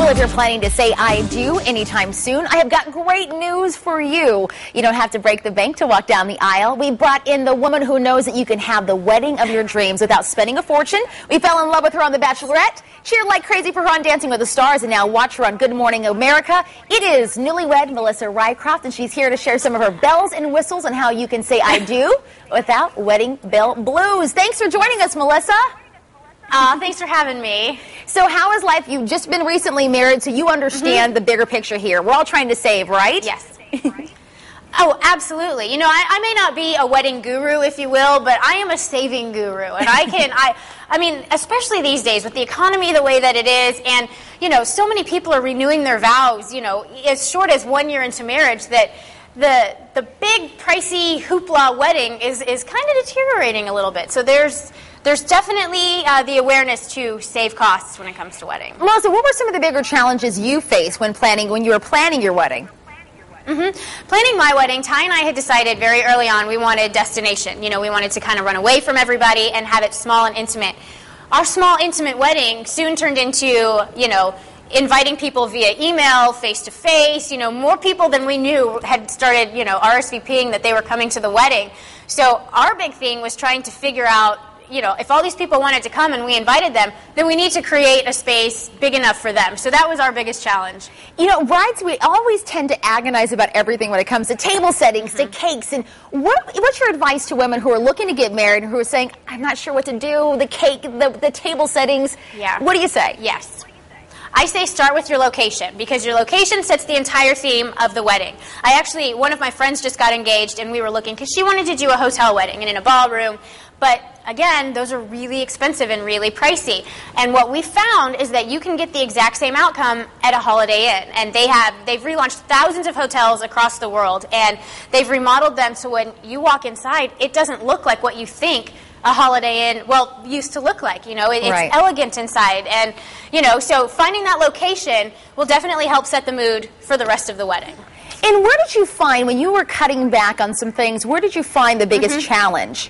Well, if you're planning to say I do anytime soon, I have got great news for you. You don't have to break the bank to walk down the aisle. We brought in the woman who knows that you can have the wedding of your dreams without spending a fortune. We fell in love with her on The Bachelorette, cheered like crazy for her on Dancing with the Stars, and now watch her on Good Morning America. It is newlywed Melissa Rycroft, and she's here to share some of her bells and whistles on how you can say I do without wedding bell blues. Thanks for joining us, Melissa. Thanks for having me. So how is life? You've just been recently married, so you understand the bigger picture here. We're all trying to save, right? Yes. Oh, absolutely. You know, I may not be a wedding guru, if you will, but I am a saving guru. And I mean, especially these days with the economy the way that it is, and, you know, so many people are renewing their vows, you know, as short as 1 year into marriage, that the big, pricey, hoopla wedding is kind of deteriorating a little bit. So there's definitely the awareness to save costs when it comes to wedding. Melissa, what were some of the bigger challenges you faced when you were planning your wedding? Planning my wedding, Ty and I had decided very early on we wanted destination. You know, we wanted to kind of run away from everybody and have it small and intimate. Our small, intimate wedding soon turned into, you know, inviting people via email, face-to-face. You know, more people than we knew had started, you know, RSVPing that they were coming to the wedding. So our big thing was trying to figure out, you know, if all these people wanted to come and we invited them, then we need to create a space big enough for them. So that was our biggest challenge. You know, brides, we always tend to agonize about everything when it comes to table settings, to cakes. And what's your advice to women who are looking to get married and who are saying, I'm not sure what to do, the cake, the table settings? Yeah. What do you say? Yes. I say start with your location, because your location sets the entire theme of the wedding. One of my friends just got engaged, and we were looking, because she wanted to do a hotel wedding and in a ballroom. But again, those are really expensive and really pricey. And what we found is that you can get the exact same outcome at a Holiday Inn. And they've relaunched thousands of hotels across the world, and they've remodeled them so when you walk inside, it doesn't look like what you think a Holiday Inn, well, used to look like. You know, it's right. Elegant inside. And, you know, so finding that location will definitely help set the mood for the rest of the wedding. And where did you find, when you were cutting back on some things, where did you find the biggest challenge?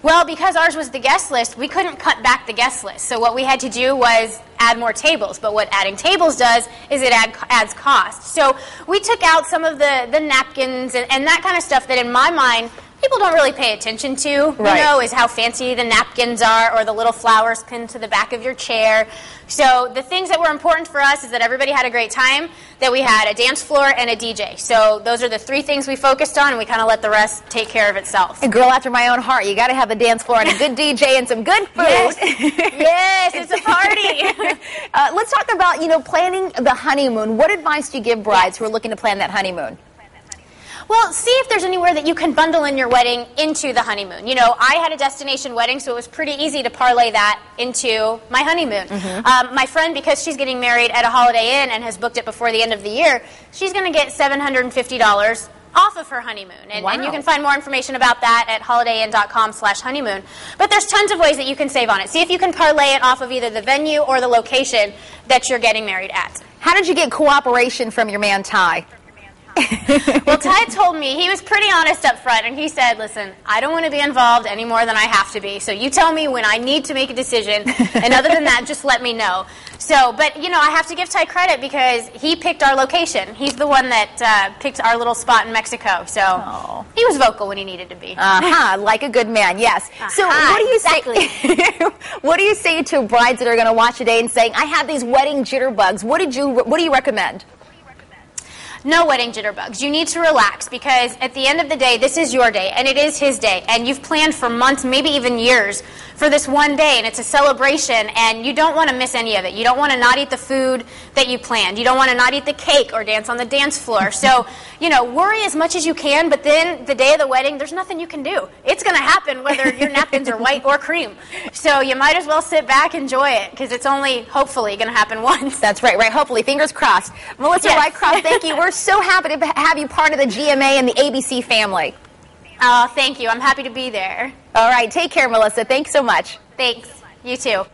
Well, because ours was the guest list, we couldn't cut back the guest list. So what we had to do was add more tables. But what adding tables does is it adds cost. So we took out some of the napkins and that kind of stuff that, in my mind, people don't really pay attention to, right. You know, is how fancy the napkins are or the little flowers pinned to the back of your chair. So the things that were important for us is that everybody had a great time, that we had a dance floor and a DJ. So those are the three things we focused on, and we kind of let the rest take care of itself. A girl after my own heart. You got to have a dance floor and a good DJ and some good food. Yes, yes, it's a party. Let's talk about, you know, planning the honeymoon. What advice do you give brides who are looking to plan that honeymoon? Well, see if there's anywhere that you can bundle in your wedding into the honeymoon. You know, I had a destination wedding, so it was pretty easy to parlay that into my honeymoon. My friend, because she's getting married at a Holiday Inn and has booked it before the end of the year, she's going to get $750 off of her honeymoon. And, wow. And you can find more information about that at holidayinn.com/honeymoon. But there's tons of ways that you can save on it. See if you can parlay it off of either the venue or the location that you're getting married at. How did you get cooperation from your man, Ty? Well, Ty told me, he was pretty honest up front, and he said, listen, I don't want to be involved any more than I have to be, so you tell me when I need to make a decision, and other than that, just let me know. So, but, you know, I have to give Ty credit because he picked our location. He's the one that picked our little spot in Mexico, so he was vocal when he needed to be. Like a good man, yes. So what do you say? What do you say to brides that are going to watch today and saying, I have these wedding jitterbugs? What do you recommend? No wedding jitterbugs. You need to relax because at the end of the day, this is your day and it is his day. And you've planned for months, maybe even years, for this one day. And it's a celebration and you don't want to miss any of it. You don't want to not eat the food that you planned. You don't want to not eat the cake or dance on the dance floor. So, you know, worry as much as you can, but then the day of the wedding, there's nothing you can do. It's going to happen whether your napkins are white or cream. So you might as well sit back, enjoy it, because it's only, hopefully, going to happen once. That's right, hopefully. Fingers crossed. Melissa Rycroft, thank you. We're so happy to have you part of the GMA and the ABC family. Oh, thank you. I'm happy to be there. All right, take care, Melissa. Thanks so much. Thanks. You too.